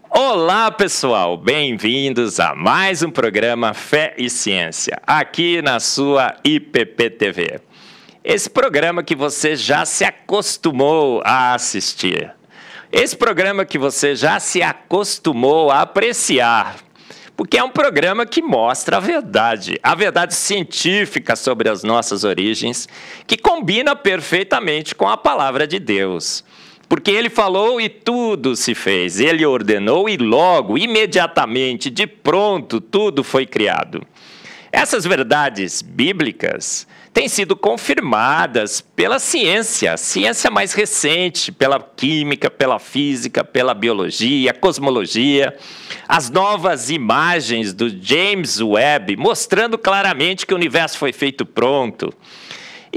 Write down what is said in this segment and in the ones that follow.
Olá, pessoal! Bem-vindos a mais um programa Fé e Ciência, aqui na sua IPP-TV. Esse programa que você já se acostumou a assistir. Esse programa que você já se acostumou a apreciar. Porque é um programa que mostra a verdade científica sobre as nossas origens, que combina perfeitamente com a palavra de Deus. Porque ele falou e tudo se fez, ele ordenou e logo, imediatamente, de pronto, tudo foi criado. Essas verdades bíblicas têm sido confirmadas pela ciência, a ciência mais recente, pela química, pela física, pela biologia, cosmologia, as novas imagens do James Webb, mostrando claramente que o universo foi feito pronto.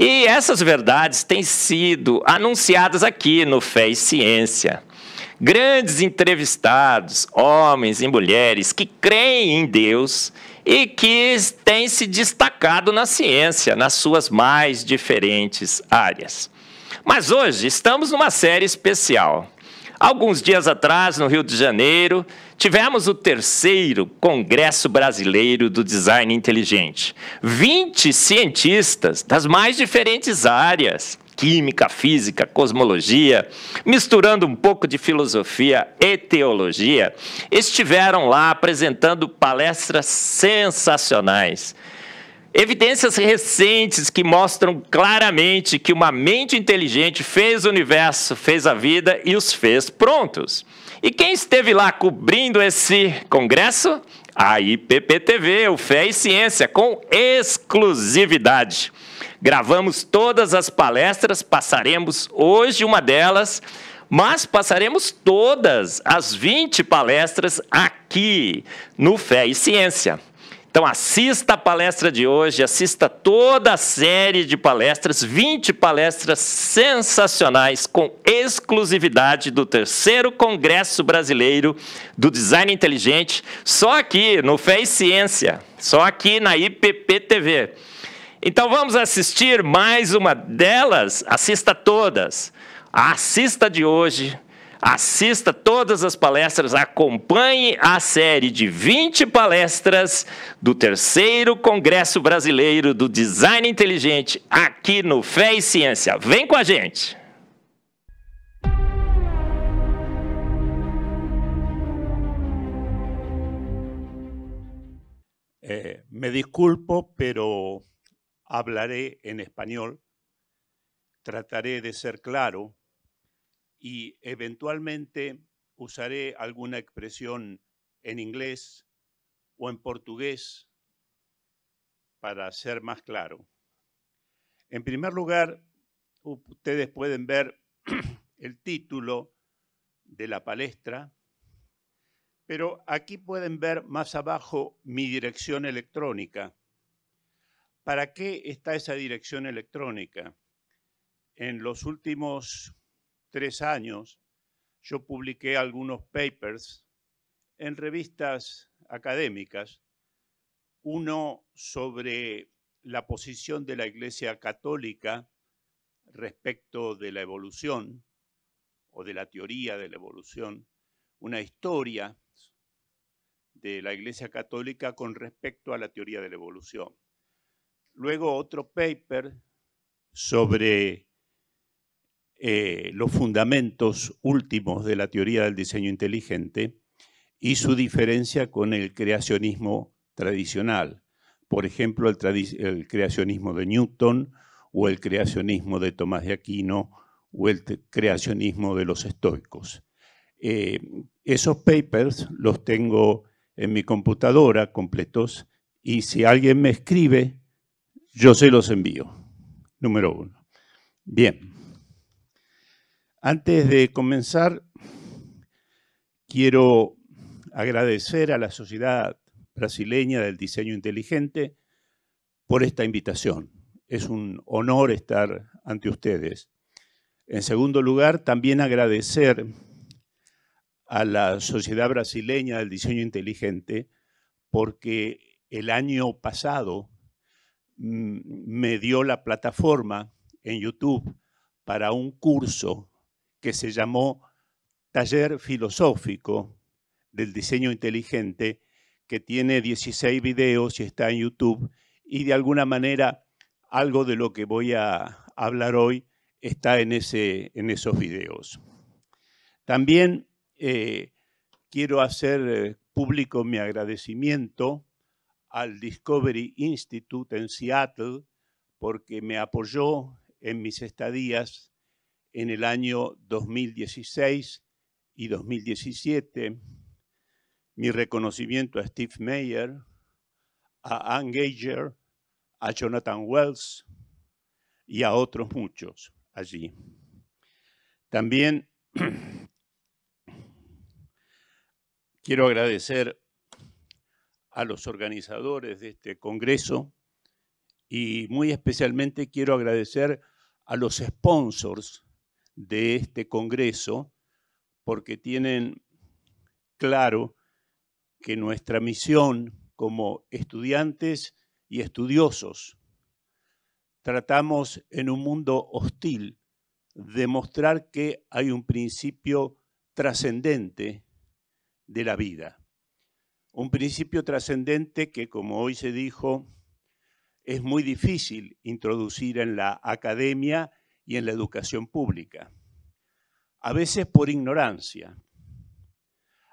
E essas verdades têm sido anunciadas aqui no Fé e Ciência. Grandes entrevistados, homens e mulheres que creem em Deus e que têm se destacado na ciência, nas suas mais diferentes áreas. Mas hoje estamos numa série especial. Alguns dias atrás, no Rio de Janeiro, tivemos o 3º Congresso Brasileiro do Design Inteligente. 20 cientistas das mais diferentes áreas, química, física, cosmologia, misturando um pouco de filosofia e teologia, estiveram lá apresentando palestras sensacionais. Evidências recentes que mostram claramente que uma mente inteligente fez o universo, fez a vida e os fez prontos. E quem esteve lá cobrindo esse congresso? A IPP-TV, o Fé e Ciência, com exclusividade. Gravamos todas as palestras, passaremos hoje uma delas, mas passaremos todas as 20 palestras aqui no Fé e Ciência. Então, assista a palestra de hoje, assista toda a série de palestras, 20 palestras sensacionais, com exclusividade do 3º Congresso Brasileiro do Design Inteligente, só aqui no Fé e Ciência, só aqui na IPP-TV. Então, vamos assistir mais uma delas, assista todas, assista de hoje. Assista todas as palestras, acompanhe a série de 20 palestras do 3º Congresso Brasileiro do Design Inteligente aqui no Fé e Ciência. Vem com a gente! Me disculpo, pero hablaré en español. Trataré de ser claro. Y eventualmente usaré alguna expresión en inglés o en portugués para ser más claro. En primer lugar, ustedes pueden ver el título de la palestra, pero aquí pueden ver más abajo mi dirección electrónica. ¿Para qué está esa dirección electrónica? En los últimos 3 años, yo publiqué algunos papers en revistas académicas, uno sobre la posición de la Iglesia Católica respecto de la evolución o de la teoría de la evolución, una historia de la Iglesia Católica con respecto a la teoría de la evolución. Luego otro paper sobre los fundamentos últimos de la teoría del diseño inteligente y su diferencia con el creacionismo tradicional. Por ejemplo, el creacionismo de Newton o el creacionismo de Tomás de Aquino o el creacionismo de los estoicos. Esos papers los tengo en mi computadora completos y si alguien me escribe, yo se los envío. Número 1. Bien. Antes de comenzar, quiero agradecer a la Sociedad Brasileña del Diseño Inteligente por esta invitación. Es un honor estar ante ustedes. En segundo lugar, también agradecer a la Sociedad Brasileña del Diseño Inteligente porque el año pasado me dio la plataforma en YouTube para un curso que se llamó Taller Filosófico del diseño inteligente, que tiene 16 videos y está en YouTube, y de alguna manera algo de lo que voy a hablar hoy está en esos videos. También quiero hacer público mi agradecimiento al Discovery Institute en Seattle, porque me apoyó en mis estadías en el año 2016 y 2017. Mi reconocimiento a Steve Mayer, a Ann Geiger, a Jonathan Wells y a otros muchos allí. También quiero agradecer a los organizadores de este congreso y muy especialmente quiero agradecer a los sponsors de este congreso, porque tienen claro que nuestra misión como estudiantes y estudiosos tratamos en un mundo hostil de mostrar que hay un principio trascendente de la vida. Un principio trascendente que, como hoy se dijo, es muy difícil introducir en la academia y en la educación pública. A veces por ignorancia,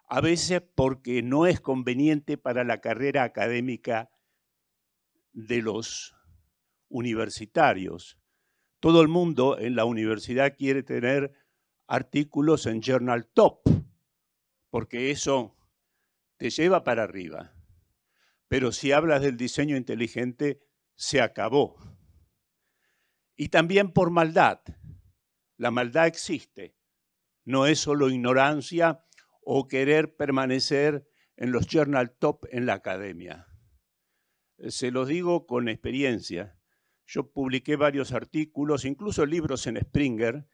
a veces porque no es conveniente para la carrera académica de los universitarios. Todo el mundo en la universidad quiere tener artículos en Journal Top, porque eso te lleva para arriba. Pero si hablas del diseño inteligente, se acabó. Y también por maldad. La maldad existe. No es solo ignorancia o querer permanecer en los Journal Top en la academia. Se los digo con experiencia. Yo publiqué varios artículos, incluso libros en Springer,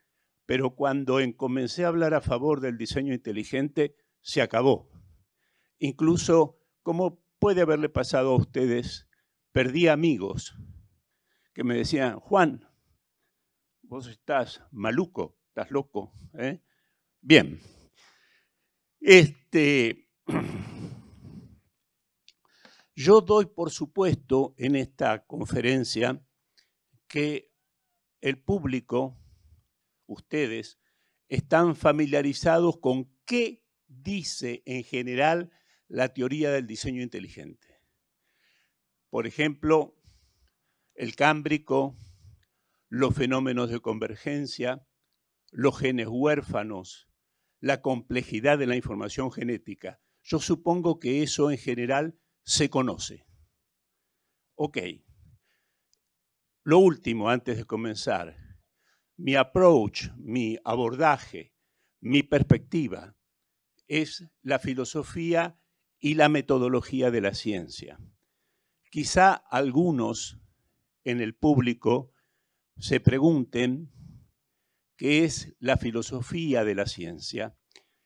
pero cuando comencé a hablar a favor del diseño inteligente, se acabó. Incluso, como puede haberle pasado a ustedes, perdí amigos que me decían, Juan, vos estás maluco, estás loco. Bien. Yo doy por supuesto en esta conferencia que el público, ustedes, están familiarizados con qué dice en general la teoría del diseño inteligente. Por ejemplo, el cámbrico, los fenómenos de convergencia, los genes huérfanos, la complejidad de la información genética. Yo supongo que eso en general se conoce. Ok. Lo último, antes de comenzar, mi approach, mi abordaje, mi perspectiva es la filosofía y la metodología de la ciencia. Quizá algunos en el público se pregunten qué es la filosofía de la ciencia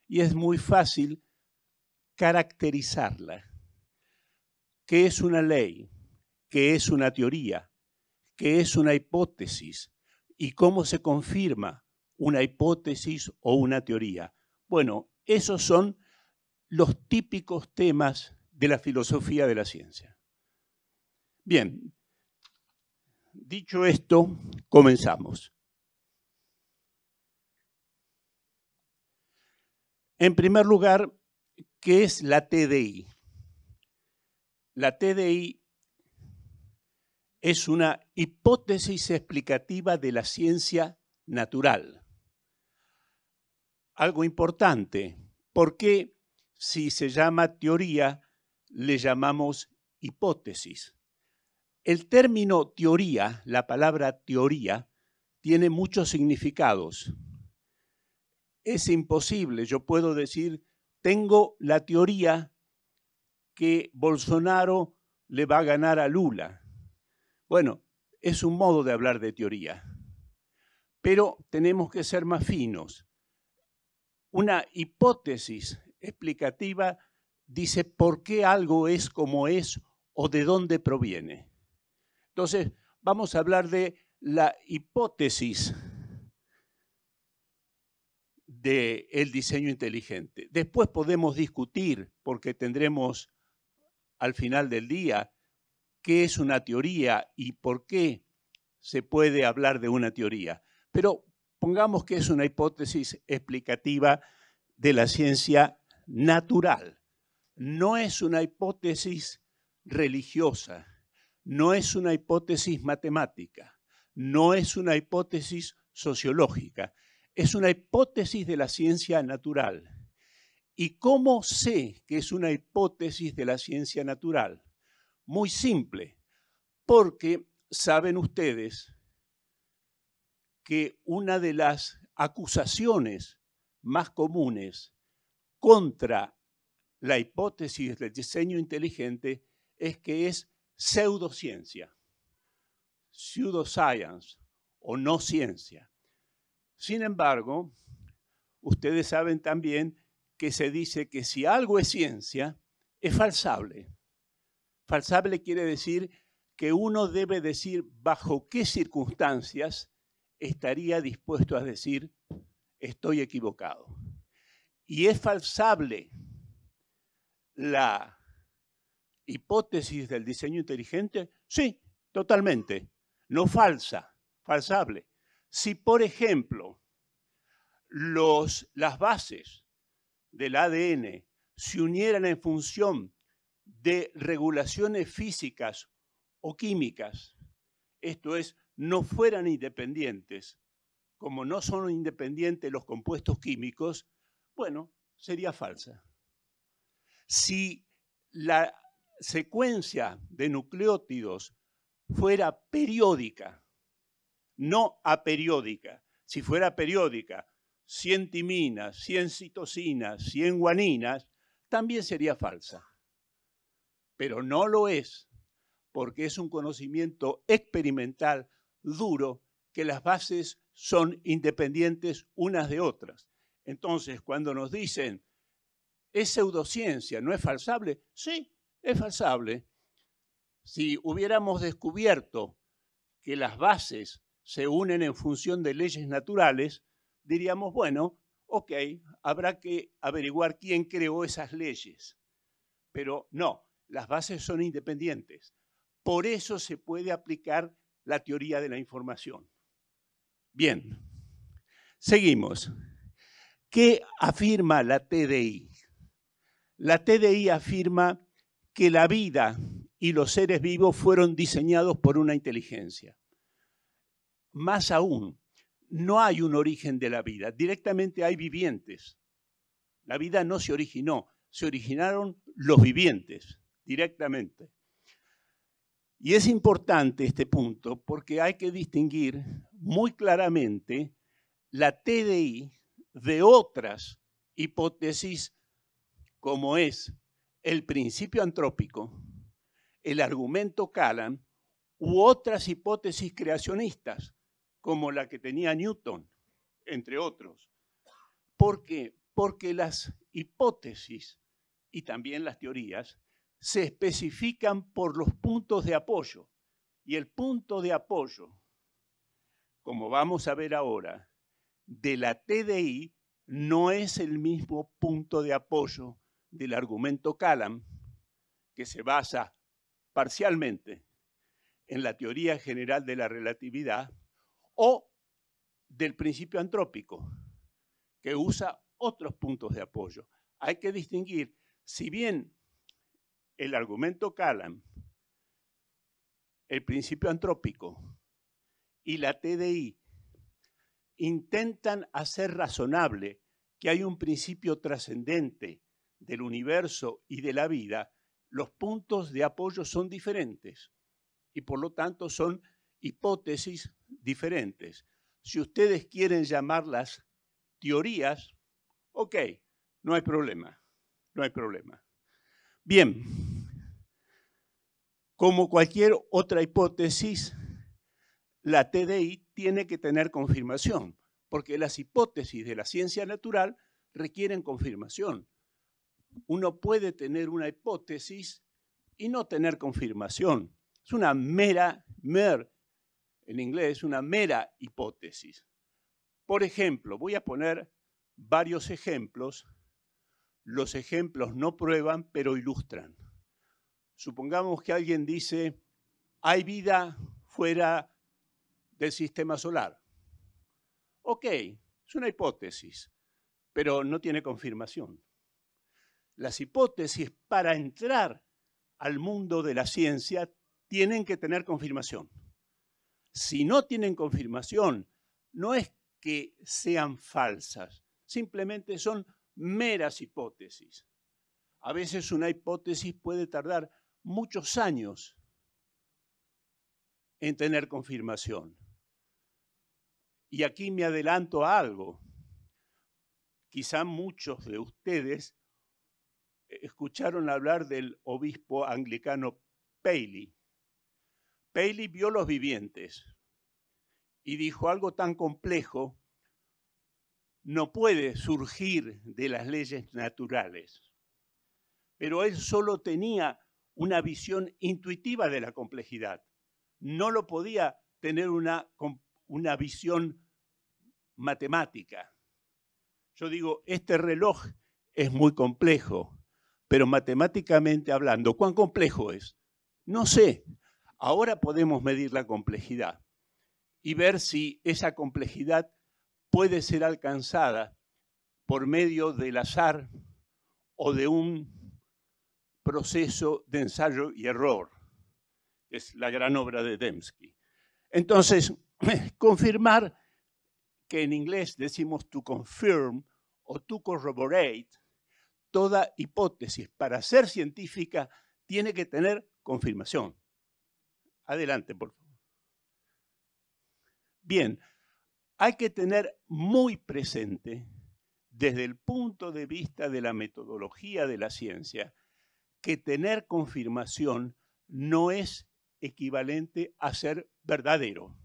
y es muy fácil caracterizarla. ¿Qué es una ley? ¿Qué es una teoría? ¿Qué es una hipótesis? ¿Y cómo se confirma una hipótesis o una teoría? Bueno, esos son los típicos temas de la filosofía de la ciencia. Bien, dicho esto, comenzamos. En primer lugar, ¿qué es la TDI? La TDI es una hipótesis explicativa de la ciencia natural. Algo importante, ¿por qué si se llama teoría le llamamos hipótesis? El término teoría, la palabra teoría, tiene muchos significados. Es imposible, yo puedo decir, tengo la teoría que Bolsonaro le va a ganar a Lula. Bueno, es un modo de hablar de teoría, pero tenemos que ser más finos. Una hipótesis explicativa dice por qué algo es como es o de dónde proviene. Entonces, vamos a hablar de la hipótesis del diseño inteligente. Después podemos discutir, porque tendremos al final del día, qué es una teoría y por qué se puede hablar de una teoría. Pero pongamos que es una hipótesis explicativa de la ciencia natural. No es una hipótesis religiosa, no es una hipótesis matemática, no es una hipótesis sociológica, es una hipótesis de la ciencia natural. ¿Y cómo sé que es una hipótesis de la ciencia natural? Muy simple, porque saben ustedes que una de las acusaciones más comunes contra la hipótesis del diseño inteligente es que es pseudociencia, pseudoscience o no ciencia. Sin embargo, ustedes saben también que se dice que si algo es ciencia, es falsable. Falsable quiere decir que uno debe decir bajo qué circunstancias estaría dispuesto a decir estoy equivocado. ¿Y es falsable la hipótesis del diseño inteligente? Sí, totalmente. No falsa, falsable. Si, por ejemplo, las bases del ADN se unieran en función de regulaciones físicas o químicas, esto es, no fueran independientes, como no son independientes los compuestos químicos, bueno, sería falsa. Si la secuencia de nucleótidos fuera periódica, no aperiódica, si fuera periódica, 100 timinas, 100 citosinas, 100 guaninas, también sería falsa. Pero no lo es, porque es un conocimiento experimental duro que las bases son independientes unas de otras. Entonces, cuando nos dicen, ¿es pseudociencia, no es falsable? Sí, es falsable. Si hubiéramos descubierto que las bases se unen en función de leyes naturales, diríamos, bueno, ok, habrá que averiguar quién creó esas leyes. Pero no, las bases son independientes. Por eso se puede aplicar la teoría de la información. Bien, seguimos. ¿Qué afirma la TDI? La TDI afirma que la vida y los seres vivos fueron diseñados por una inteligencia. Más aún, no hay un origen de la vida, directamente hay vivientes. La vida no se originó, se originaron los vivientes directamente. Y es importante este punto porque hay que distinguir muy claramente la TDI de otras hipótesis como es el principio antrópico, el argumento Kalam u otras hipótesis creacionistas como la que tenía Newton, entre otros. ¿Por qué? Porque las hipótesis y también las teorías se especifican por los puntos de apoyo. Y el punto de apoyo, como vamos a ver ahora, de la TDI no es el mismo punto de apoyo del argumento Kalam, que se basa parcialmente en la teoría general de la relatividad, o del principio antrópico, que usa otros puntos de apoyo. Hay que distinguir, si bien el argumento Kalam, el principio antrópico y la TDI intentan hacer razonable que hay un principio trascendente del universo y de la vida, los puntos de apoyo son diferentes y por lo tanto son hipótesis diferentes. Si ustedes quieren llamarlas teorías, ok, no hay problema, no hay problema. Bien, como cualquier otra hipótesis, la TDI tiene que tener confirmación, porque las hipótesis de la ciencia natural requieren confirmación. Uno puede tener una hipótesis y no tener confirmación. Es una en inglés, una mera hipótesis. Por ejemplo, voy a poner varios ejemplos. Los ejemplos no prueban, pero ilustran. Supongamos que alguien dice, hay vida fuera del sistema solar. Ok, es una hipótesis, pero no tiene confirmación. Las hipótesis para entrar al mundo de la ciencia tienen que tener confirmación. Si no tienen confirmación, no es que sean falsas, simplemente son meras hipótesis. A veces una hipótesis puede tardar muchos años en tener confirmación. Y aquí me adelanto a algo. Quizá muchos de ustedes escucharon hablar del obispo anglicano Paley. Paley vio los vivientes y dijo algo tan complejo no puede surgir de las leyes naturales. Pero él solo tenía una visión intuitiva de la complejidad. No lo podía tener una visión matemática. Yo digo, este reloj es muy complejo, pero matemáticamente hablando, ¿cuán complejo es? No sé. Ahora podemos medir la complejidad y ver si esa complejidad puede ser alcanzada por medio del azar o de un proceso de ensayo y error. Es la gran obra de Dembski. Entonces, confirmar, que en inglés decimos to confirm o to corroborate, toda hipótesis para ser científica tiene que tener confirmación. Adelante, por favor. Bien, hay que tener muy presente, desde el punto de vista de la metodología de la ciencia, que tener confirmación no es equivalente a ser verdadero.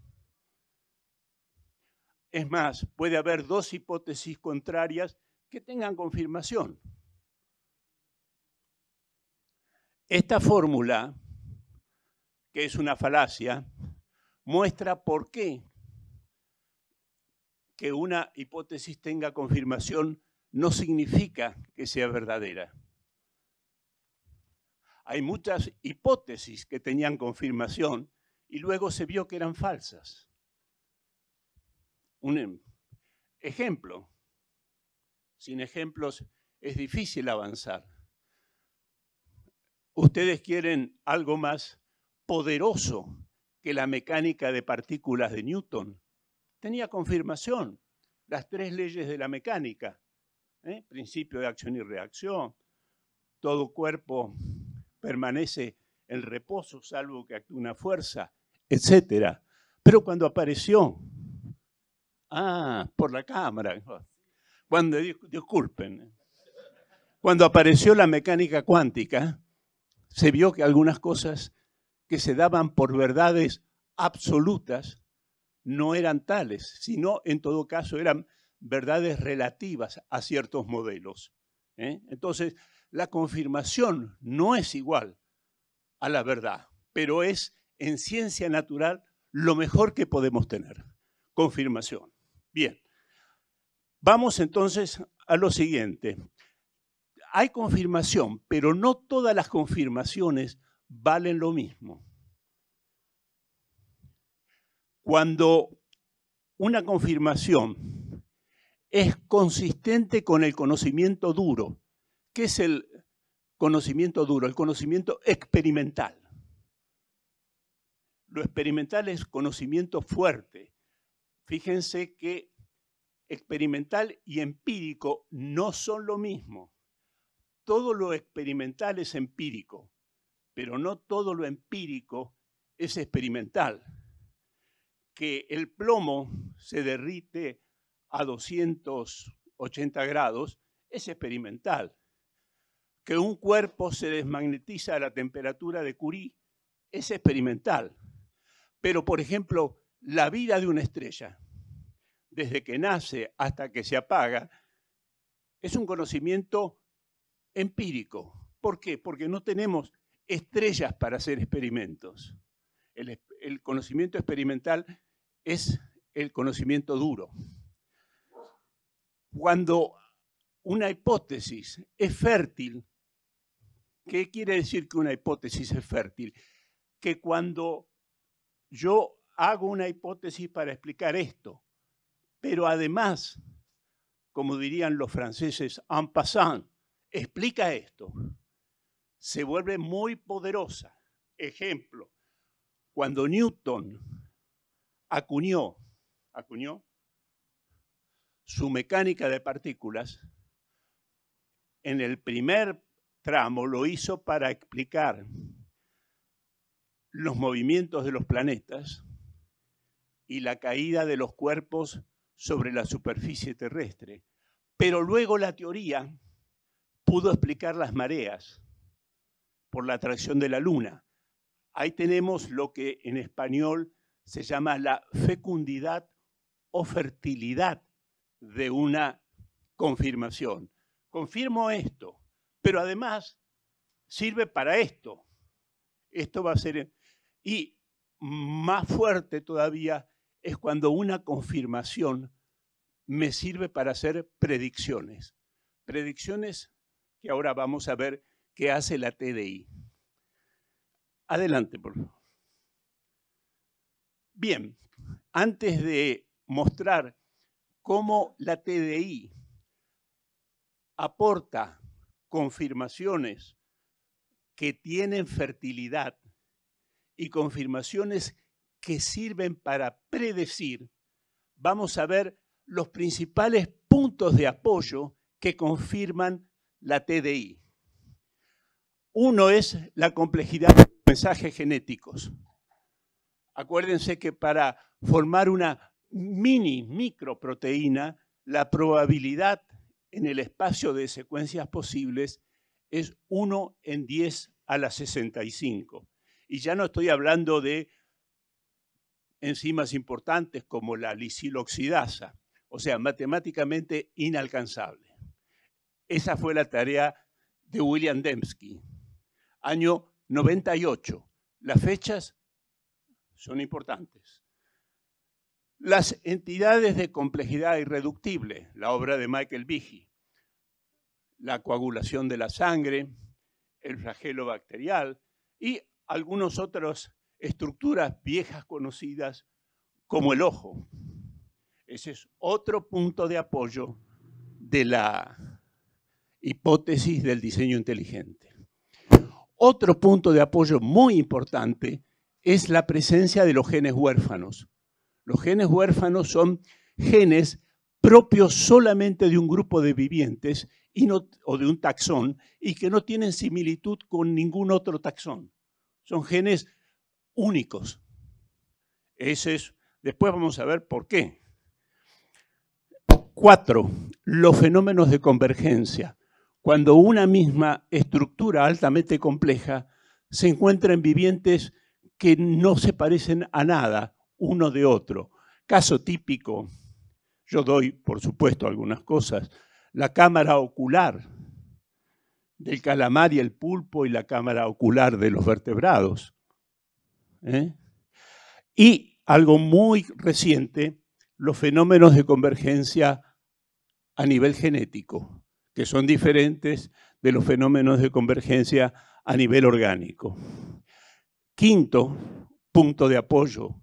Es más, puede haber dos hipótesis contrarias que tengan confirmación. Esta fórmula, que es una falacia, muestra por qué que una hipótesis tenga confirmación no significa que sea verdadera. Hay muchas hipótesis que tenían confirmación y luego se vio que eran falsas. Un ejemplo. Sin ejemplos es difícil avanzar. Ustedes quieren algo más poderoso que la mecánica de partículas de Newton. Tenía confirmación. Las tres leyes de la mecánica. Principio de acción y reacción. Todo cuerpo permanece en reposo salvo que actúe una fuerza, etc. Pero cuando apareció, por la cámara, disculpen, cuando apareció la mecánica cuántica, se vio que algunas cosas que se daban por verdades absolutas no eran tales, sino en todo caso eran verdades relativas a ciertos modelos. Entonces, la confirmación no es igual a la verdad, pero es en ciencia natural lo mejor que podemos tener, confirmación. Bien, vamos entonces a lo siguiente. Hay confirmación, pero no todas las confirmaciones valen lo mismo. Cuando una confirmación es consistente con el conocimiento duro, ¿qué es el conocimiento duro? El conocimiento experimental. Lo experimental es conocimiento fuerte. Fíjense que experimental y empírico no son lo mismo. Todo lo experimental es empírico, pero no todo lo empírico es experimental. Que el plomo se derrite a 280 grados es experimental. Que un cuerpo se desmagnetiza a la temperatura de Curie es experimental. Pero, por ejemplo, la vida de una estrella, desde que nace hasta que se apaga, es un conocimiento empírico. ¿Por qué? Porque no tenemos estrellas para hacer experimentos. El conocimiento experimental es el conocimiento duro. Cuando una hipótesis es fértil, ¿qué quiere decir que una hipótesis es fértil? Que cuando yo hago una hipótesis para explicar esto, pero además, como dirían los franceses, en passant, explica esto, se vuelve muy poderosa. Ejemplo, cuando Newton acuñó su mecánica de partículas, en el primer tramo lo hizo para explicar los movimientos de los planetas y la caída de los cuerpos sobre la superficie terrestre. Pero luego la teoría pudo explicar las mareas por la atracción de la Luna. Ahí tenemos lo que en español se llama la fecundidad o fertilidad de una confirmación. Confirmo esto, pero además sirve para esto. Esto va a ser... Y más fuerte todavía es cuando una confirmación me sirve para hacer predicciones. Predicciones que ahora vamos a ver qué hace la TDI. Adelante, por favor. Bien, antes de mostrar cómo la TDI aporta confirmaciones que tienen fertilidad y confirmaciones que sirven para predecir, vamos a ver los principales puntos de apoyo que confirman la TDI. Uno es la complejidad de los mensajes genéticos. Acuérdense que para formar una microproteína, la probabilidad en el espacio de secuencias posibles es 1 en 10 a la 65. Y ya no estoy hablando de enzimas importantes como la lisiloxidasa, o sea, matemáticamente inalcanzable. Esa fue la tarea de William Dembski, año 98. Las fechas son importantes. Las entidades de complejidad irreductible, la obra de Michael Behe, la coagulación de la sangre, el flagelo bacterial y algunas otras estructuras viejas conocidas como el ojo. Ese es otro punto de apoyo de la hipótesis del diseño inteligente. Otro punto de apoyo muy importante es la presencia de los genes huérfanos. Los genes huérfanos son genes propios solamente de un grupo de vivientes o de un taxón y que no tienen similitud con ningún otro taxón. Son genes únicos. Después vamos a ver por qué. 4. Los fenómenos de convergencia. Cuando una misma estructura altamente compleja se encuentra en vivientes que no se parecen a nada uno de otro. Caso típico, yo doy, por supuesto, algunas cosas, la cámara ocular del calamar y el pulpo y la cámara ocular de los vertebrados. Y algo muy reciente, los fenómenos de convergencia a nivel genético, que son diferentes de los fenómenos de convergencia a nivel orgánico. Quinto punto de apoyo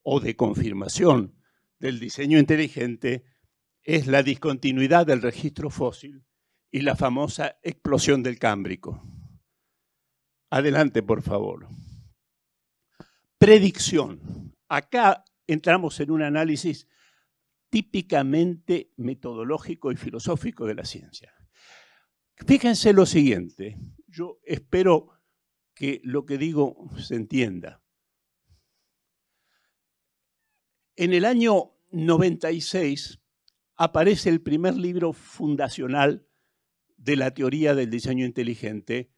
o de confirmación del diseño inteligente es la discontinuidad del registro fósil y la famosa explosión del Cámbrico. Adelante, por favor. Predicción. Acá entramos en un análisis típicamente metodológico y filosófico de la ciencia. Fíjense lo siguiente, yo espero que lo que digo se entienda. En el año 96 aparece el primer libro fundacional de la teoría del diseño inteligente,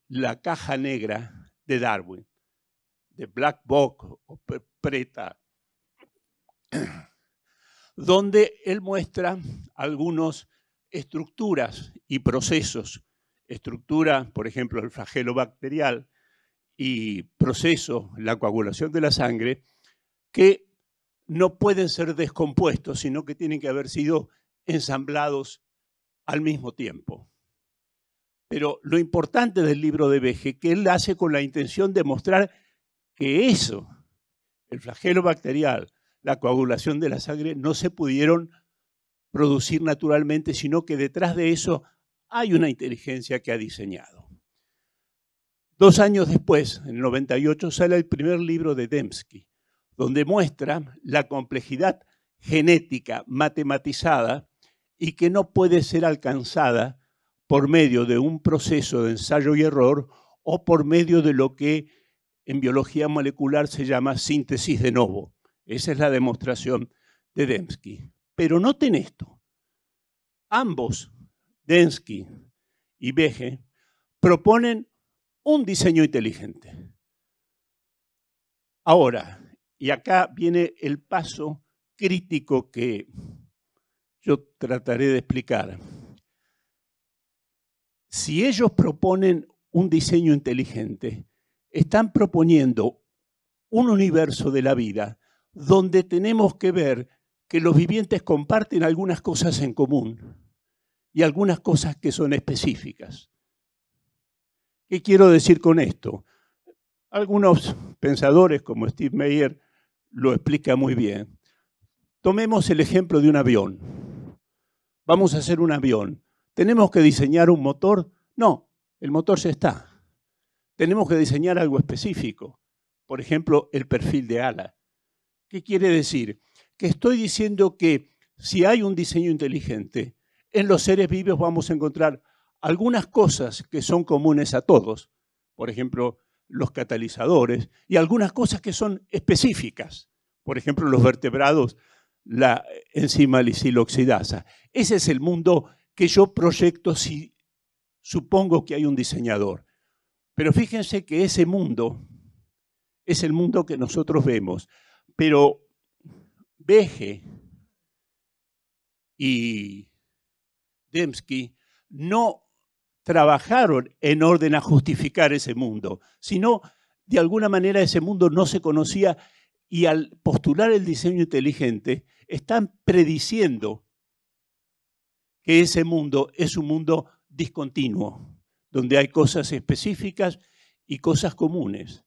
La caja negra de Darwin, de Black Box o Preta, donde él muestra algunas estructuras y procesos. Estructura, por ejemplo, el flagelo bacterial y proceso, la coagulación de la sangre, que no pueden ser descompuestos, sino que tienen que haber sido ensamblados al mismo tiempo. Pero lo importante del libro de Behe, que él hace con la intención de mostrar que eso, el flagelo bacterial, la coagulación de la sangre, no se pudieron producir naturalmente, sino que detrás de eso hay una inteligencia que ha diseñado. 2 años después, en el 98, sale el primer libro de Dembski, donde muestra la complejidad genética matematizada y que no puede ser alcanzada por medio de un proceso de ensayo y error o por medio de lo que en biología molecular se llama síntesis de novo. Esa es la demostración de Dembski. Pero noten esto. Ambos, Dembski y Behe, proponen un diseño inteligente. Ahora, y acá viene el paso crítico que yo trataré de explicar. Si ellos proponen un diseño inteligente, están proponiendo un universo de la vida donde tenemos que ver que los vivientes comparten algunas cosas en común y algunas cosas que son específicas. ¿Qué quiero decir con esto? Algunos pensadores como Steve Meyer lo explican muy bien. Tomemos el ejemplo de un avión. Vamos a hacer un avión. ¿Tenemos que diseñar un motor? No, el motor ya está. Tenemos que diseñar algo específico. Por ejemplo, el perfil de ala. ¿Qué quiere decir? Que estoy diciendo que si hay un diseño inteligente, en los seres vivos vamos a encontrar algunas cosas que son comunes a todos, por ejemplo, los catalizadores, y algunas cosas que son específicas, por ejemplo, los vertebrados, la enzima lisiloxidasa. Ese es el mundo que yo proyecto si supongo que hay un diseñador. Pero fíjense que ese mundo es el mundo que nosotros vemos, pero Behe y Dembski no trabajaron en orden a justificar ese mundo, sino de alguna manera ese mundo no se conocía y al postular el diseño inteligente están prediciendo que ese mundo es un mundo discontinuo, donde hay cosas específicas y cosas comunes.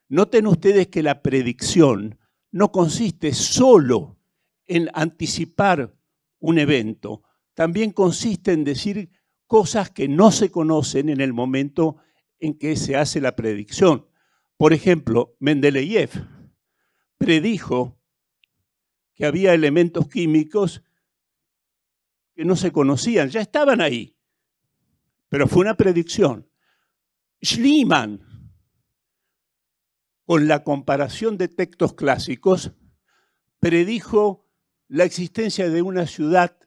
Noten ustedes que la predicción no consiste solo en anticipar un evento, también consiste en decir cosas que no se conocen en el momento en que se hace la predicción. Por ejemplo, Mendeleev predijo que había elementos químicos que no se conocían, ya estaban ahí, pero fue una predicción. Schliemann, con la comparación de textos clásicos, predijo la existencia de una ciudad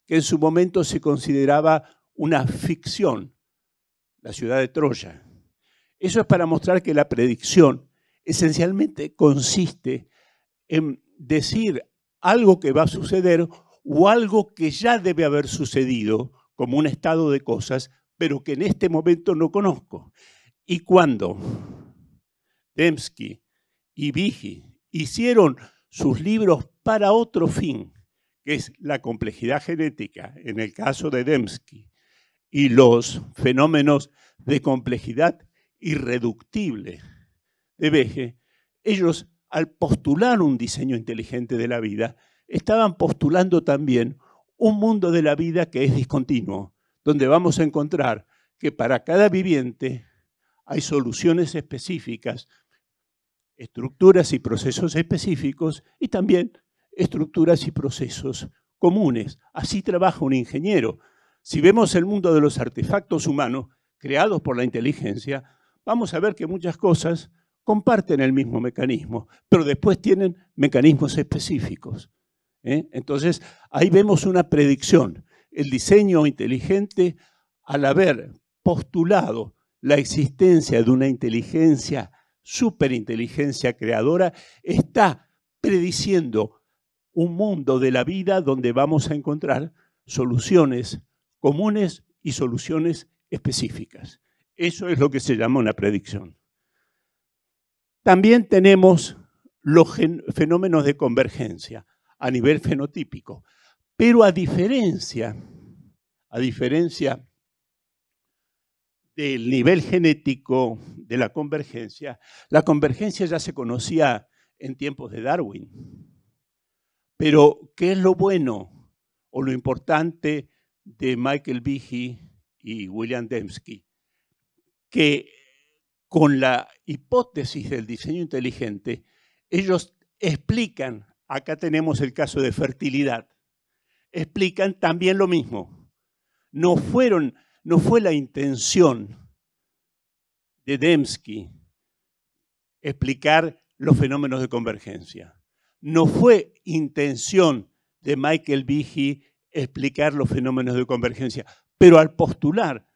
que en su momento se consideraba una ficción, la ciudad de Troya. Eso es para mostrar que la predicción esencialmente consiste en decir algo que va a suceder o algo que ya debe haber sucedido como un estado de cosas, pero que en este momento no conozco. Y cuando Dembski y Behe hicieron sus libros para otro fin, que es la complejidad genética, en el caso de Dembski, y los fenómenos de complejidad irreductible de Behe, ellos, al postular un diseño inteligente de la vida, estaban postulando también un mundo de la vida que es discontinuo, donde vamos a encontrar que para cada viviente hay soluciones específicas, estructuras y procesos específicos y también estructuras y procesos comunes. Así trabaja un ingeniero. Si vemos el mundo de los artefactos humanos creados por la inteligencia, vamos a ver que muchas cosas comparten el mismo mecanismo, pero después tienen mecanismos específicos. Entonces, ahí vemos una predicción. El diseño inteligente, al haber postulado la existencia de una inteligencia, superinteligencia creadora, está prediciendo un mundo de la vida donde vamos a encontrar soluciones comunes y soluciones específicas. Eso es lo que se llama una predicción. También tenemos los fenómenos de convergencia a nivel fenotípico. Pero a diferencia del nivel genético de la convergencia ya se conocía en tiempos de Darwin. Pero, ¿qué es lo bueno o lo importante de Michael Behe y William Dembski? Que con la hipótesis del diseño inteligente, ellos explican, acá tenemos el caso de fertilidad, explican también lo mismo. No fue la intención de Dembski explicar los fenómenos de convergencia. No fue intención de Michael Behe explicar los fenómenos de convergencia, pero al postular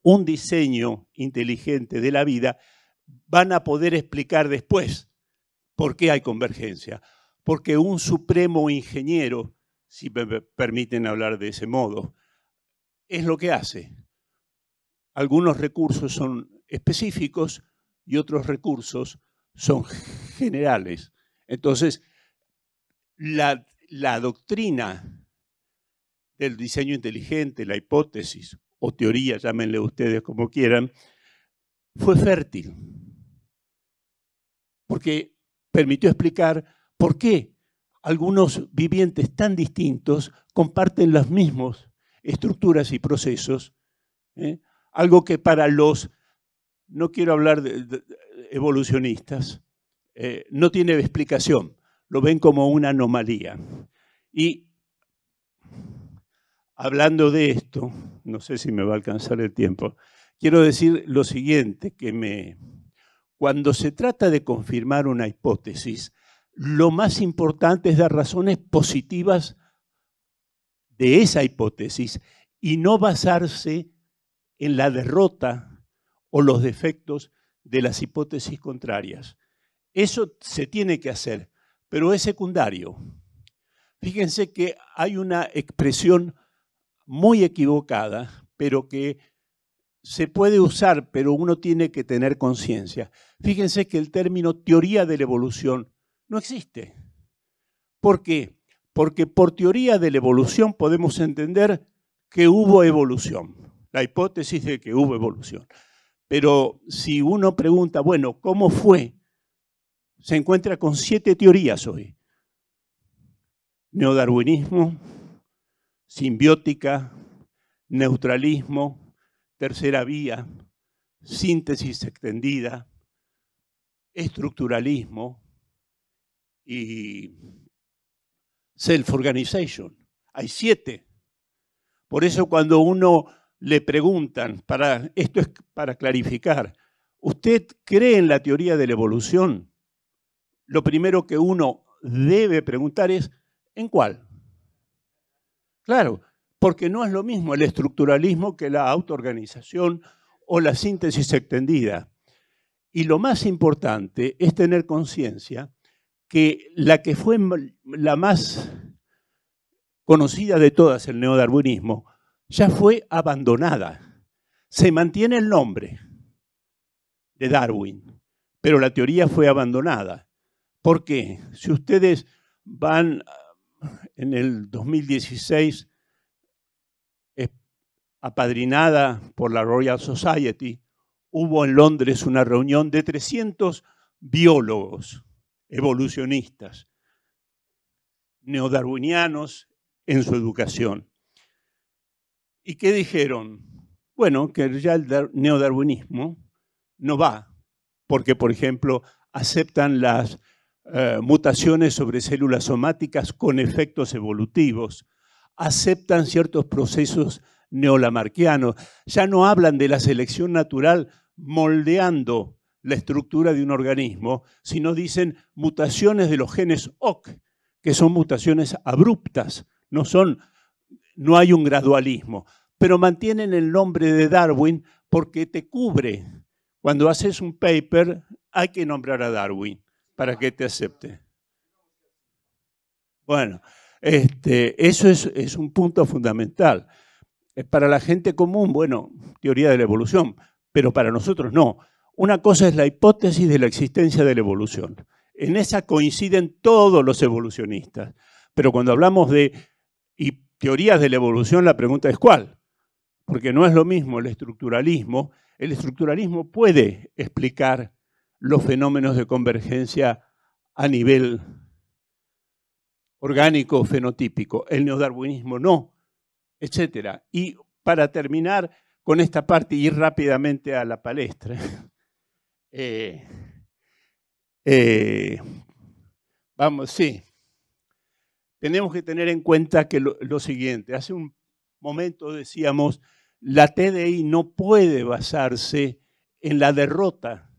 un diseño inteligente de la vida, van a poder explicar después por qué hay convergencia. Porque un supremo ingeniero, si me permiten hablar de ese modo, es lo que hace. Algunos recursos son específicos y otros recursos son generales. Entonces, la doctrina del diseño inteligente, la hipótesis o teoría, llámenle ustedes como quieran, fue fértil. Porque permitió explicar por qué algunos vivientes tan distintos comparten las mismas estructuras y procesos. Algo que para los, no quiero hablar de evolucionistas, no tiene explicación, lo ven como una anomalía. Y hablando de esto, no sé si me va a alcanzar el tiempo, quiero decir lo siguiente, que cuando se trata de confirmar una hipótesis, lo más importante es dar razones positivas de esa hipótesis y no basarse en la derrota o los defectos de las hipótesis contrarias. Eso se tiene que hacer, pero es secundario. Fíjense que hay una expresión muy equivocada, pero que se puede usar, pero uno tiene que tener conciencia. Fíjense que el término teoría de la evolución no existe. ¿Por qué? Porque por teoría de la evolución podemos entender que hubo evolución, la hipótesis de que hubo evolución. Pero si uno pregunta, bueno, ¿cómo fue? Se encuentra con 7 teorías hoy. Neodarwinismo, simbiótica, neutralismo, tercera vía, síntesis extendida, estructuralismo y self-organization. Hay 7. Por eso cuando uno le preguntan, esto es para clarificar, ¿usted cree en la teoría de la evolución? Lo primero que uno debe preguntar es, ¿en cuál? Claro, porque no es lo mismo el estructuralismo que la autoorganización o la síntesis extendida. Y lo más importante es tener conciencia que la que fue la más conocida de todas, el neodarwinismo, ya fue abandonada. Se mantiene el nombre de Darwin, pero la teoría fue abandonada. ¿Por qué? Si ustedes van en el 2016, apadrinada por la Royal Society, hubo en Londres una reunión de 300 biólogos, evolucionistas, neodarwinianos en su educación. ¿Y qué dijeron? Bueno, que ya el neodarwinismo no va, porque, por ejemplo, aceptan las mutaciones sobre células somáticas con efectos evolutivos, aceptan ciertos procesos neolamarquianos, ya no hablan de la selección natural moldeando la estructura de un organismo, sino dicen mutaciones de los genes OC, que son mutaciones abruptas, no hay un gradualismo, pero mantienen el nombre de Darwin porque te cubre. Cuando haces un paper hay que nombrar a Darwin para que te acepte. Bueno, eso es un punto fundamental. Para la gente común, bueno, teoría de la evolución, pero para nosotros no. Una cosa es la hipótesis de la existencia de la evolución. En esa coinciden todos los evolucionistas. Pero cuando hablamos de teorías de la evolución, la pregunta es ¿cuál? Porque no es lo mismo el estructuralismo. El estructuralismo puede explicar los fenómenos de convergencia a nivel orgánico o fenotípico. El neodarwinismo no, etc. Y para terminar con esta parte y ir rápidamente a la palestra, vamos, sí. Tenemos que tener en cuenta que lo siguiente. Hace un momento decíamos, la TDI no puede basarse en la derrota,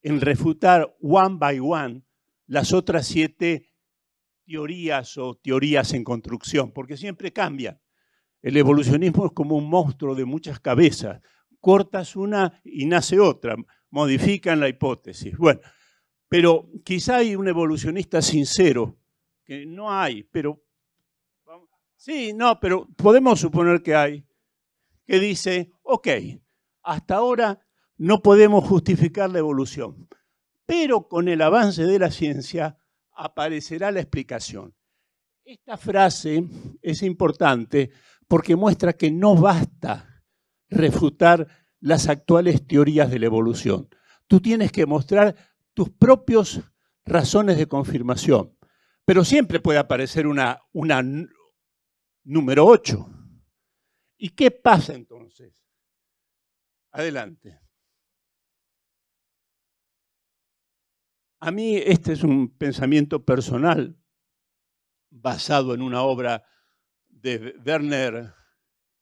en refutar one by one las otras 7 teorías o teorías en construcción, porque siempre cambian. El evolucionismo es como un monstruo de muchas cabezas. Cortas una y nace otra, modifican la hipótesis. Bueno, pero quizá hay un evolucionista sincero, que no hay, pero sí, no, pero podemos suponer que hay, que dice, ok, hasta ahora no podemos justificar la evolución, pero con el avance de la ciencia aparecerá la explicación. Esta frase es importante porque muestra que no basta refutar las actuales teorías de la evolución. Tú tienes que mostrar tus propias razones de confirmación, pero siempre puede aparecer una número 8. ¿Y qué pasa entonces? Adelante. A mí este es un pensamiento personal basado en una obra de Werner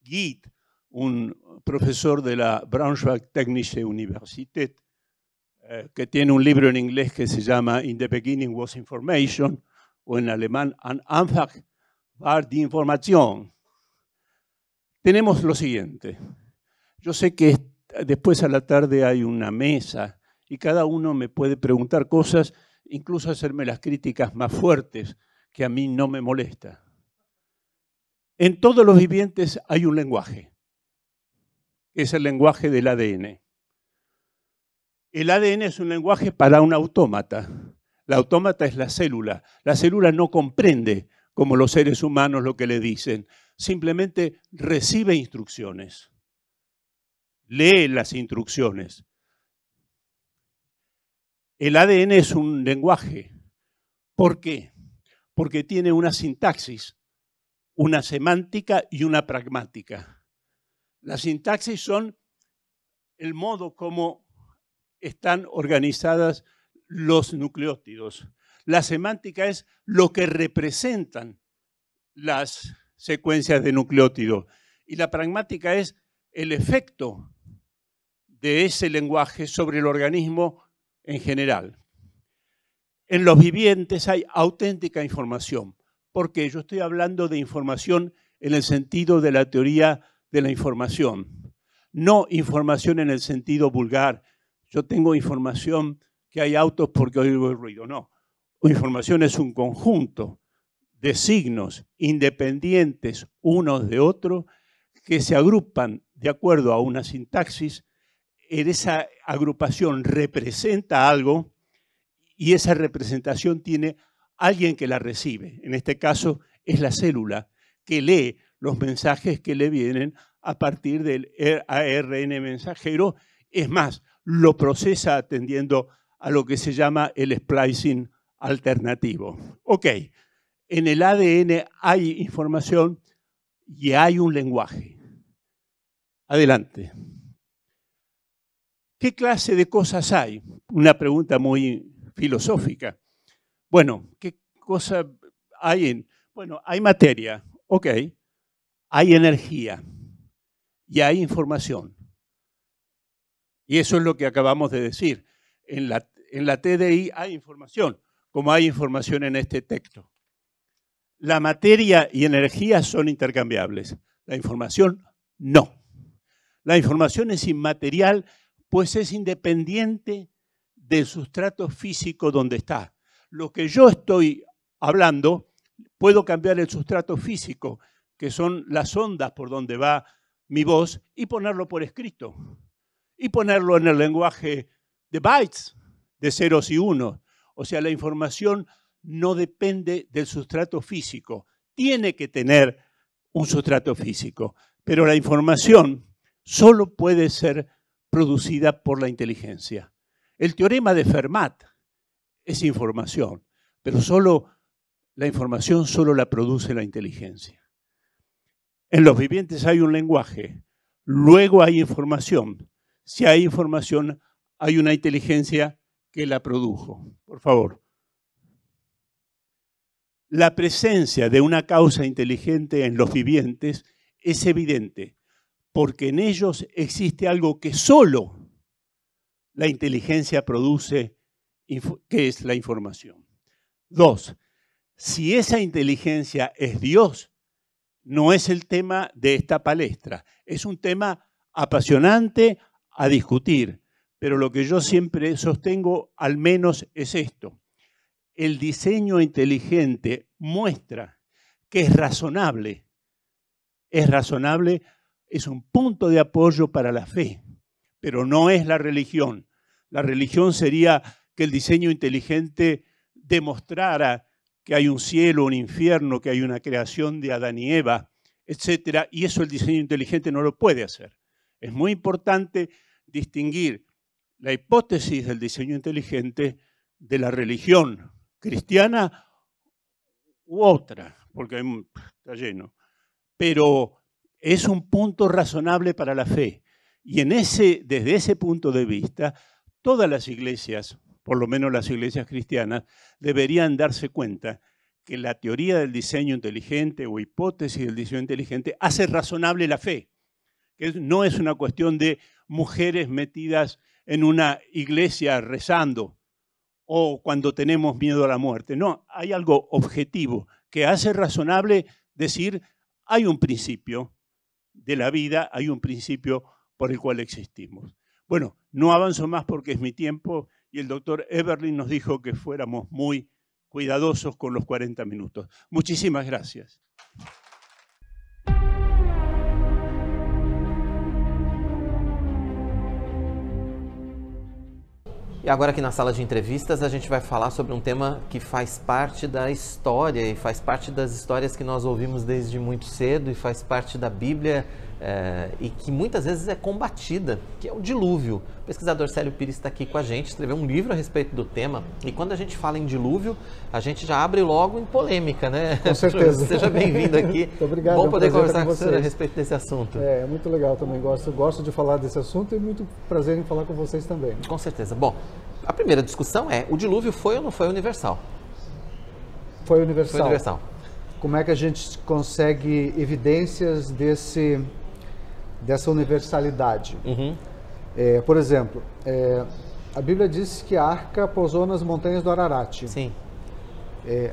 Gitt, un profesor de la Braunschweig Technische Universität, que tiene un libro en inglés que se llama In the Beginning was Information, o en alemán Am Anfang war die Information. Tenemos lo siguiente. Yo sé que después a la tarde hay una mesa y cada uno me puede preguntar cosas, incluso hacerme las críticas más fuertes, que a mí no me molesta. En todos los vivientes hay un lenguaje, que es el lenguaje del ADN. El ADN es un lenguaje para un autómata. La autómata es la célula. La célula no comprende, como los seres humanos, lo que le dicen. Simplemente recibe instrucciones. Lee las instrucciones. El ADN es un lenguaje. ¿Por qué? Porque tiene una sintaxis, una semántica y una pragmática. Las sintaxis son el modo como están organizadas los nucleótidos. La semántica es lo que representan las secuencias de nucleótidos. Y la pragmática es el efecto de ese lenguaje sobre el organismo en general. En los vivientes hay auténtica información, porque yo estoy hablando de información en el sentido de la teoría de la información, no información en el sentido vulgar. Yo tengo información que hay autos porque oigo el ruido, no. Información es un conjunto de signos independientes unos de otros que se agrupan de acuerdo a una sintaxis. En esa agrupación representa algo y esa representación tiene alguien que la recibe. En este caso es la célula que lee los mensajes que le vienen a partir del ARN mensajero. Es más, lo procesa atendiendo a lo que se llama el splicing alternativo. Ok, en el ADN hay información y hay un lenguaje. Adelante. ¿Qué clase de cosas hay? Una pregunta muy filosófica. Bueno, ¿qué cosa hay? Bueno, hay materia, ok. Hay energía y hay información. Y eso es lo que acabamos de decir. En la TDI hay información, como hay información en este texto. La materia y energía son intercambiables. La información, no. La información es inmaterial, pues es independiente del sustrato físico donde está. Lo que yo estoy hablando, puedo cambiar el sustrato físico, que son las ondas por donde va mi voz, y ponerlo por escrito. Y ponerlo en el lenguaje de bytes, de ceros y unos. O sea, la información no depende del sustrato físico. Tiene que tener un sustrato físico. Pero la información solo puede ser producida por la inteligencia. El teorema de Fermat es información, pero la información solo la produce la inteligencia. En los vivientes hay un lenguaje, luego hay información. Si hay información, hay una inteligencia que la produjo. Por favor. La presencia de una causa inteligente en los vivientes es evidente, porque en ellos existe algo que solo la inteligencia produce, que es la información. 2. Si esa inteligencia es Dios, no es el tema de esta palestra. Es un tema apasionante a discutir, pero lo que yo siempre sostengo al menos es esto. El diseño inteligente muestra que es razonable. Es razonable, es un punto de apoyo para la fe, pero no es la religión. La religión sería que el diseño inteligente demostrara que hay un cielo, un infierno, que hay una creación de Adán y Eva, etc. Y eso el diseño inteligente no lo puede hacer. Es muy importante distinguir la hipótesis del diseño inteligente de la religión cristiana u otra, porque está lleno. Pero es un punto razonable para la fe. Y desde ese punto de vista, todas las iglesias, por lo menos las iglesias cristianas, deberían darse cuenta que la teoría del diseño inteligente o hipótesis del diseño inteligente hace razonable la fe. Que no es una cuestión de mujeres metidas en una iglesia rezando o cuando tenemos miedo a la muerte. No, hay algo objetivo que hace razonable decir hay un principio de la vida, hay un principio por el cual existimos. Bueno, no avanzo más porque es mi tiempo y el doctor Eberlin nos dijo que fuéramos muy cuidadosos con los 40 minutos. Muchísimas gracias. E agora aqui na sala de entrevistas a gente vai falar sobre um tema que faz parte da história e faz parte das histórias que nós ouvimos desde muito cedo e faz parte da Bíblia e que muitas vezes é combatida, que é o dilúvio. O pesquisador Célio Pires está aqui com a gente, escreveu um livro a respeito do tema e quando a gente fala em dilúvio, a gente já abre logo em polêmica, né? Com certeza. Seja bem-vindo aqui. Muito obrigado. Bom poder conversar com você a respeito desse assunto. É muito legal também, gosto de falar desse assunto e muito prazer em falar com vocês também. Com certeza. Bom, a primeira discussão é, o dilúvio foi ou não foi universal? Foi universal. Foi universal. Como é que a gente consegue evidências dessa universalidade? Uhum. Por exemplo, a Bíblia diz que a arca pousou nas montanhas do Ararat. Sim.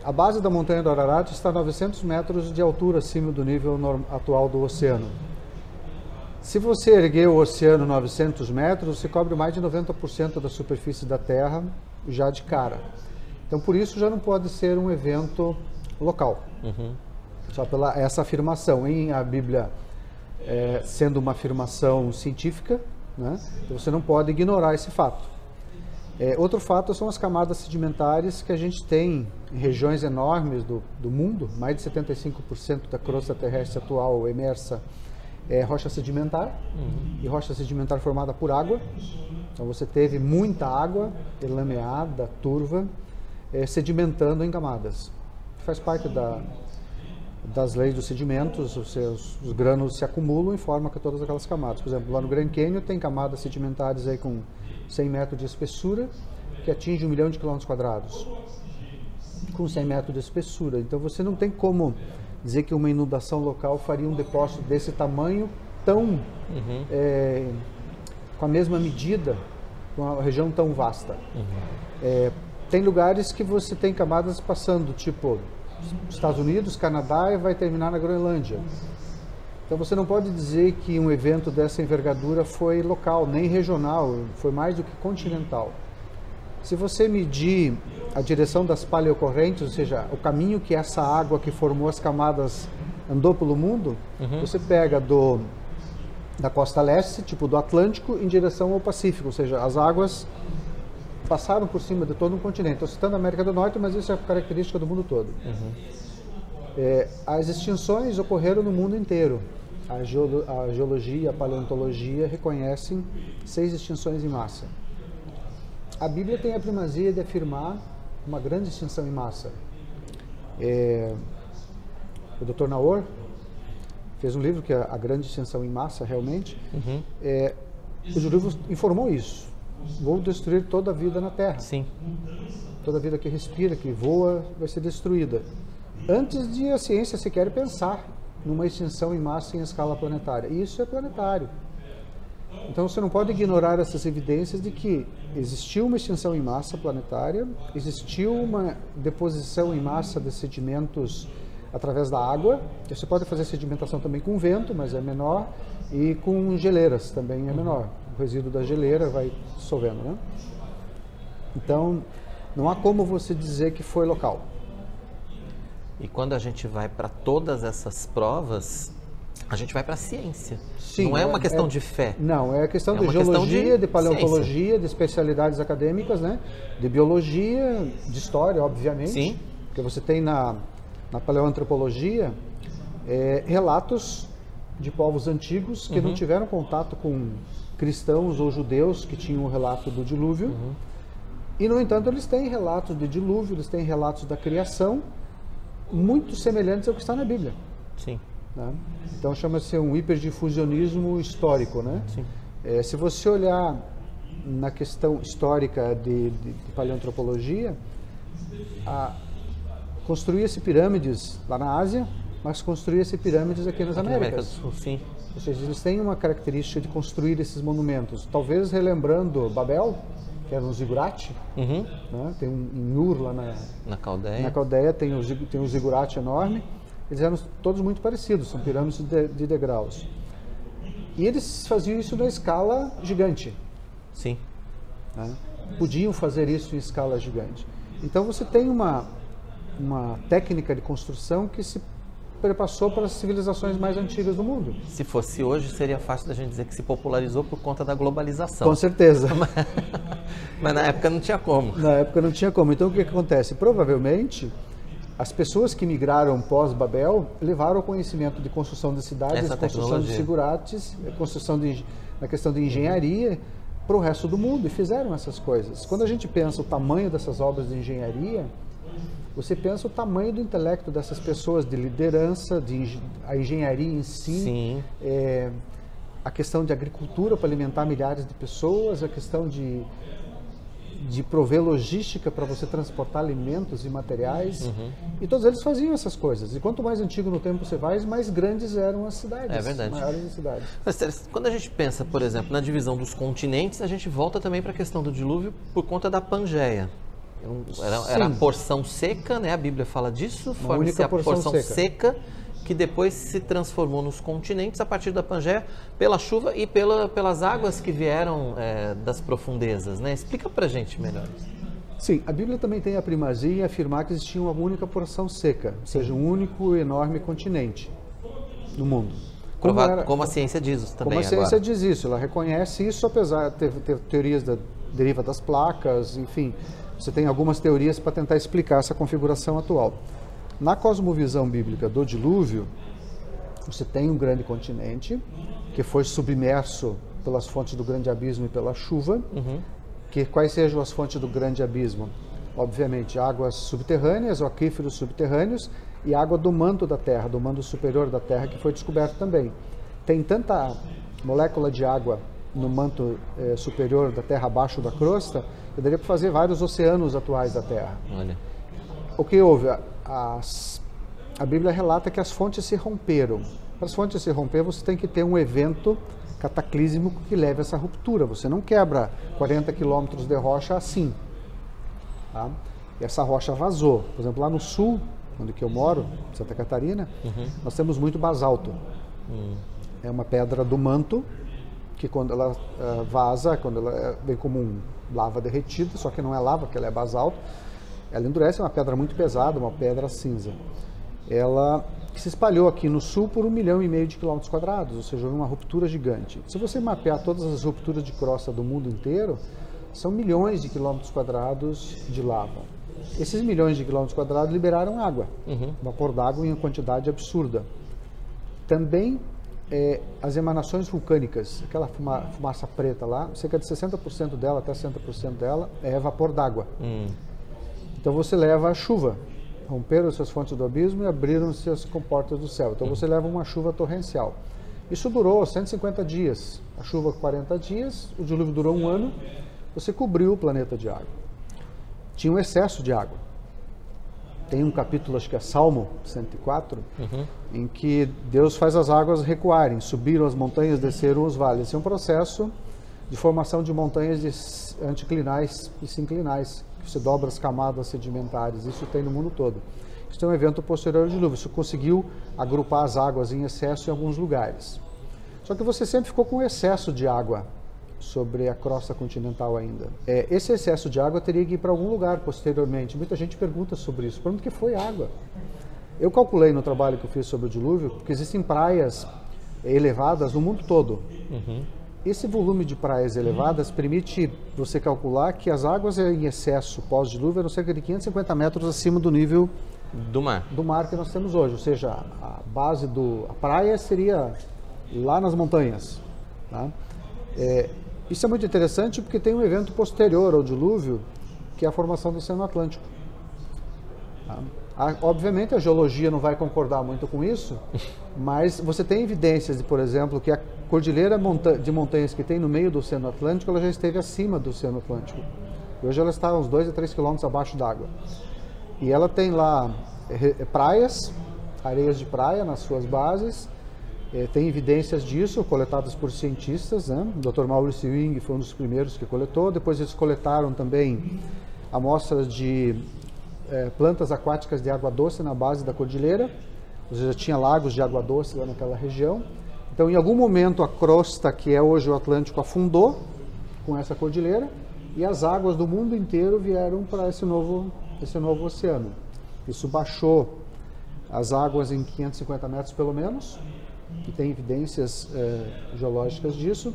A base da montanha do Ararat está a 900 metros de altura acima do nível atual do oceano. Se você erguer o oceano 900 metros, você cobre mais de 90% da superfície da Terra já de cara. Então, por isso, já não pode ser um evento local. Uhum. Só pela essa afirmação. Em a Bíblia sendo uma afirmação científica, né? Então você não pode ignorar esse fato. Outro fato são as camadas sedimentares que a gente tem em regiões enormes do mundo. Mais de 75% da crosta terrestre atual emersa é rocha sedimentar, e rocha sedimentar formada por água. Então você teve muita água lameada, turva, sedimentando em camadas. Faz parte das leis dos sedimentos, os grânulos se acumulam e formam todas aquelas camadas. Por exemplo, lá no Grand Canyon tem camadas sedimentares aí com 100 metros de espessura, que atinge 1 milhão de quilômetros quadrados. Com 100 metros de espessura. Então você não tem como dizer que uma inundação local faria um depósito desse tamanho tão com a mesma medida, com uma região tão vasta. Tem lugares que você tem camadas passando, tipo Estados Unidos, Canadá, e vai terminar na Groenlândia. Então você não pode dizer que um evento dessa envergadura foi local, nem regional, foi mais do que continental. Se você medir a direção das paleocorrentes, ou seja, o caminho que essa água que formou as camadas andou pelo mundo, você pega da costa leste, tipo do Atlântico, em direção ao Pacífico, ou seja, as águas passaram por cima de todo um continente. Estou citando a América do Norte, mas isso é característica do mundo todo. As extinções ocorreram no mundo inteiro. A geologia e a paleontologia reconhecem 6 extinções em massa. A Bíblia tem a primazia de afirmar uma grande extinção em massa. O Dr. Naor fez um livro que é A Grande Extinção em Massa, realmente. O livro informou isso. Vou destruir toda a vida na Terra. Sim. Toda a vida que respira, que voa, vai ser destruída. Antes de a ciência sequer pensar numa extinção em massa em escala planetária. E isso é planetário. Então você não pode ignorar essas evidências de que existiu uma extinção em massa planetária, existiu uma deposição em massa de sedimentos através da água. Você pode fazer sedimentação também com vento, mas é menor, e com geleiras também é menor. O resíduo da geleira vai dissolvendo, né? Então, não há como você dizer que foi local. E quando a gente vai para todas essas provas, a gente vai para a ciência. Sim, não é uma questão de fé. Não, é questão É de uma questão geologia, de paleontologia, ciência. de especialidades acadêmicas, né? De biologia, de história, obviamente. Sim. Porque você tem na paleoantropologia relatos de povos antigos que não tiveram contato com cristãos ou judeus que tinham o relato do dilúvio. E, no entanto, eles têm relatos de dilúvio, eles têm relatos da criação muito semelhantes ao que está na Bíblia. Sim. Né? Então chama-se um hiperdifusionismo histórico, né? Sim. Se você olhar na questão histórica de paleoantropologia, construía-se pirâmides lá na Ásia, mas construía-se pirâmides aqui nas Américas. América do Sul, sim. Ou seja, eles têm uma característica de construir esses monumentos, talvez relembrando Babel, que era um zigurate, né? Tem em Ur lá Na Caldeia. na Caldeia tem um zigurate enorme. Eles eram todos muito parecidos, são pirâmides de degraus. E eles faziam isso na escala gigante. Sim. Né? Podiam fazer isso em escala gigante. Então você tem uma técnica de construção que se perpassou para as civilizações mais antigas do mundo. Se fosse hoje, seria fácil da gente dizer que se popularizou por conta da globalização. Com certeza. Mas na época não tinha como. Na época não tinha como. Então o que acontece? Provavelmente, as pessoas que migraram pós-Babel levaram o conhecimento de construção de cidades, construção de zigurates, na questão de engenharia, para o resto do mundo, e fizeram essas coisas. Quando a gente pensa o tamanho dessas obras de engenharia, você pensa o tamanho do intelecto dessas pessoas, de liderança, a engenharia em si, Sim. A questão de agricultura para alimentar milhares de pessoas, a questão de prover logística para você transportar alimentos e materiais. E todos eles faziam essas coisas. E quanto mais antigo no tempo você vai, mais grandes eram as cidades. É verdade. Maiores as cidades. Mas quando a gente pensa, por exemplo, na divisão dos continentes, a gente volta também para a questão do dilúvio por conta da Pangeia. Era a porção seca, né? A Bíblia fala disso, forma-se a porção seca, que depois se transformou nos continentes a partir da Pangeia, pela chuva e pelas águas que vieram das profundezas, né? Explica pra gente melhor. Sim, a Bíblia também tem a primazia em afirmar que existia uma única porção seca, ou seja, um único enorme continente no mundo. Como a ciência diz isso também. Como a ciência diz isso, ela reconhece isso, apesar de ter teorias da deriva das placas, enfim, você tem algumas teorias para tentar explicar essa configuração atual. Na cosmovisão bíblica do dilúvio, você tem um grande continente que foi submerso pelas fontes do grande abismo e pela chuva. Quais sejam as fontes do grande abismo? Obviamente, águas subterrâneas, ou aquíferos subterrâneos, e água do manto da Terra, do manto superior da Terra, que foi descoberto também. Tem tanta molécula de água no manto superior da Terra, abaixo da crosta, que daria para fazer vários oceanos atuais da Terra. Olha. O que houve? A Bíblia relata que as fontes se romperam. Para as fontes se romper, você tem que ter um evento cataclísmico que leve a essa ruptura. Você não quebra 40 quilômetros de rocha assim. Tá? E essa rocha vazou. Por exemplo, lá no sul, onde que eu moro, Santa Catarina, nós temos muito basalto. É uma pedra do manto que quando ela vaza, quando ela vem como lava derretida, só que não é lava, porque ela é basalto, ela endurece, é uma pedra muito pesada, uma pedra cinza. Ela se espalhou aqui no sul por 1,5 milhão de quilômetros quadrados, ou seja, houve uma ruptura gigante. Se você mapear todas as rupturas de crosta do mundo inteiro, são milhões de quilômetros quadrados de lava. Esses milhões de quilômetros quadrados liberaram água, vapor d'água em uma quantidade absurda. Também as emanações vulcânicas, aquela fumaça preta lá, cerca de 60% dela, até 60% dela, é vapor d'água. Então você leva a chuva, romperam-se as fontes do abismo e abriram-se as comportas do céu. Então você leva uma chuva torrencial. Isso durou 150 dias, a chuva 40 dias, o dilúvio durou 1 ano, você cobriu o planeta de água. Tinha um excesso de água. Tem um capítulo, acho que é Salmo 104, em que Deus faz as águas recuarem, subiram as montanhas, desceram os vales. Esse é um processo de formação de montanhas anticlinais e sinclinais, que você dobra as camadas sedimentares. Isso tem no mundo todo. Isso é um evento posterior ao dilúvio. Isso conseguiu agrupar as águas em excesso em alguns lugares. Só que você sempre ficou com excesso de água sobre a crosta continental ainda. Esse excesso de água teria que ir para algum lugar posteriormente. Muita gente pergunta sobre isso. Para onde que foi água? Eu calculei no trabalho que eu fiz sobre o dilúvio que existem praias elevadas no mundo todo. Esse volume de praias elevadas permite você calcular que as águas em excesso pós-dilúvio eram cerca de 550 metros acima do nível do mar que nós temos hoje. Ou seja, a base a praia seria lá nas montanhas. Tá? Isso é muito interessante porque tem um evento posterior ao dilúvio, que é a formação do Oceano Atlântico. Obviamente a geologia não vai concordar muito com isso, mas você tem evidências de, por exemplo, que a cordilheira de montanhas que tem no meio do Oceano Atlântico, ela já esteve acima do Oceano Atlântico. Hoje ela está uns 2 a 3 quilômetros abaixo d'água. E ela tem lá praias, areias de praia nas suas bases. Tem evidências disso, coletadas por cientistas, né? O Dr. Maurice Wing foi um dos primeiros que coletou. Depois eles coletaram também amostras de plantas aquáticas de água doce na base da cordilheira. Ou seja, tinha lagos de água doce lá naquela região. Então, em algum momento, a crosta, que é hoje o Atlântico, afundou com essa cordilheira e as águas do mundo inteiro vieram para esse novo oceano. Isso baixou as águas em 550 metros pelo menos, e tem evidências geológicas disso.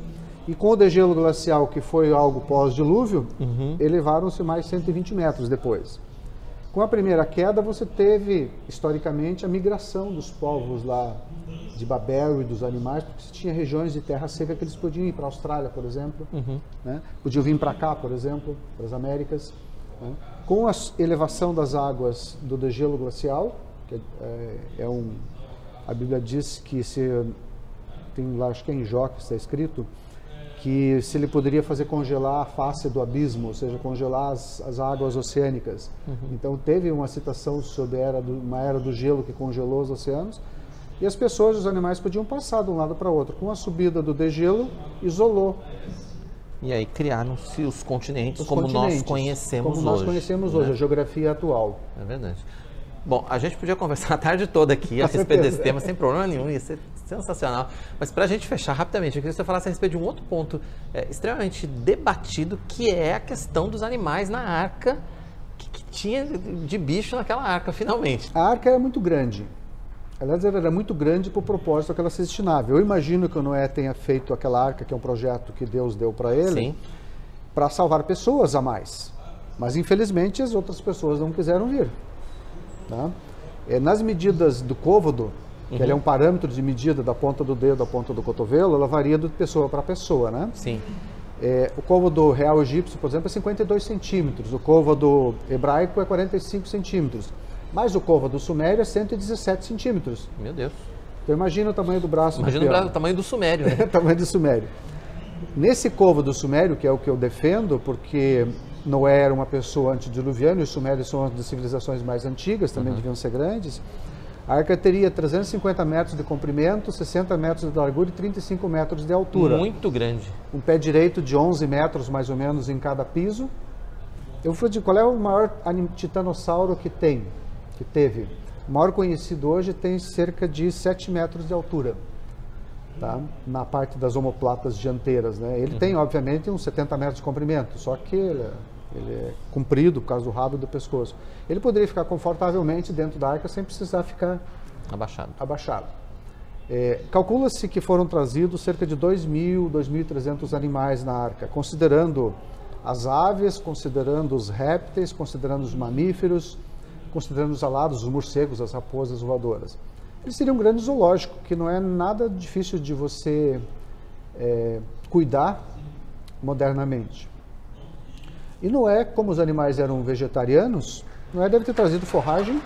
E com o degelo glacial, que foi algo pós-dilúvio, elevaram-se mais 120 metros depois. Com a primeira queda, você teve, historicamente, a migração dos povos lá de Babel e dos animais, porque você tinha regiões de terra seca que eles podiam ir para a Austrália, por exemplo, né? Podiam vir para cá, por exemplo, para as Américas. Né? Com a elevação das águas do degelo glacial, que a Bíblia diz que tem lá, acho que é em Jó que está escrito, que se ele poderia fazer congelar a face do abismo, ou seja, congelar as águas oceânicas. Então teve uma citação sobre uma era do gelo que congelou os oceanos, e as pessoas e os animais podiam passar de um lado para o outro. Com a subida do degelo, isolou. E aí criaram-se os continentes como nós conhecemos hoje. Como nós conhecemos hoje, a geografia atual. É verdade. Bom, a gente podia conversar a tarde toda aqui a respeito desse tema, sem problema nenhum, ia ser sensacional. Mas para a gente fechar rapidamente, eu queria que você falasse a respeito de um outro ponto extremamente debatido, que é a questão dos animais na arca, que tinha de bicho naquela arca, finalmente. A arca era muito grande. Aliás, ela era muito grande para o propósito que ela se destinava. Eu imagino que o Noé tenha feito aquela arca, que é um projeto que Deus deu para ele, para salvar pessoas a mais. Mas, infelizmente, as outras pessoas não quiseram vir. Tá? Nas medidas do côvado, que ele é um parâmetro de medida da ponta do dedo à ponta do cotovelo, ela varia de pessoa para pessoa, né? Sim. O côvado real egípcio, por exemplo, é 52 centímetros, o côvado hebraico é 45 centímetros, mas o côvado sumério é 117 centímetros. Meu Deus. Então imagina o tamanho do braço. Imagina o tamanho do sumério, né? O tamanho do sumério. Nesse côvado sumério, que é o que eu defendo, porque Noé era uma pessoa antediluviana e os sumérios são uma das civilizações mais antigas, também deviam ser grandes. A arca teria 350 metros de comprimento, 60 metros de largura e 35 metros de altura. Muito grande. Um pé direito de 11 metros, mais ou menos, em cada piso. Eu fui de qual é o maior titanossauro que teve. O maior conhecido hoje tem cerca de 7 metros de altura. Tá? Na parte das omoplatas dianteiras, né? Ele tem, obviamente, uns 70 metros de comprimento, só que ele é comprido por causa do rabo e do pescoço. Ele poderia ficar confortavelmente dentro da arca sem precisar ficar abaixado. Calcula-se que foram trazidos cerca de 2.000, 2.300 animais na arca, considerando as aves, considerando os répteis, considerando os mamíferos, considerando os alados, os morcegos, as raposas voadoras. Ele seria um grande zoológico, que não é nada difícil de você cuidar modernamente. E Noé, como os animais eram vegetarianos, Noé deve ter trazido forragem,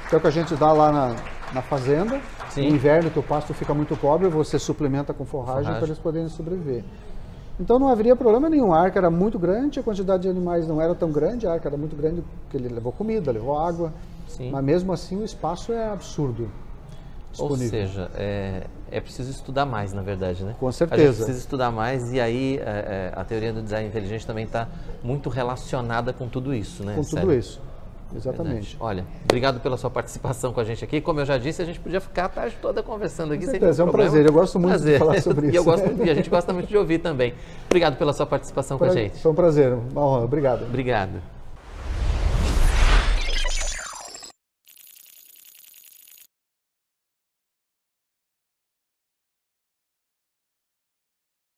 que é o que a gente dá lá na fazenda. Sim. No inverno, que o pasto fica muito pobre, você suplementa com forragem para eles poderem sobreviver. Então não haveria problema nenhum. A arca era muito grande, a quantidade de animais não era tão grande, a arca era muito grande porque ele levou comida, levou água. Sim. Mas mesmo assim o espaço é absurdo. Ou seja, é preciso estudar mais, na verdade, né? Com certeza. A gente precisa estudar mais e aí a teoria do design inteligente também está muito relacionada com tudo isso, né? Com tudo isso, exatamente. Verdade. Olha, obrigado pela sua participação com a gente aqui. Como eu já disse, a gente podia ficar a tarde toda conversando aqui. Com certeza, é um prazer. Eu gosto muito de falar sobre isso. E eu gosto muito, e a gente gosta muito de ouvir também. Obrigado pela sua participação com a gente. Foi um prazer, uma honra. Obrigado. Obrigado.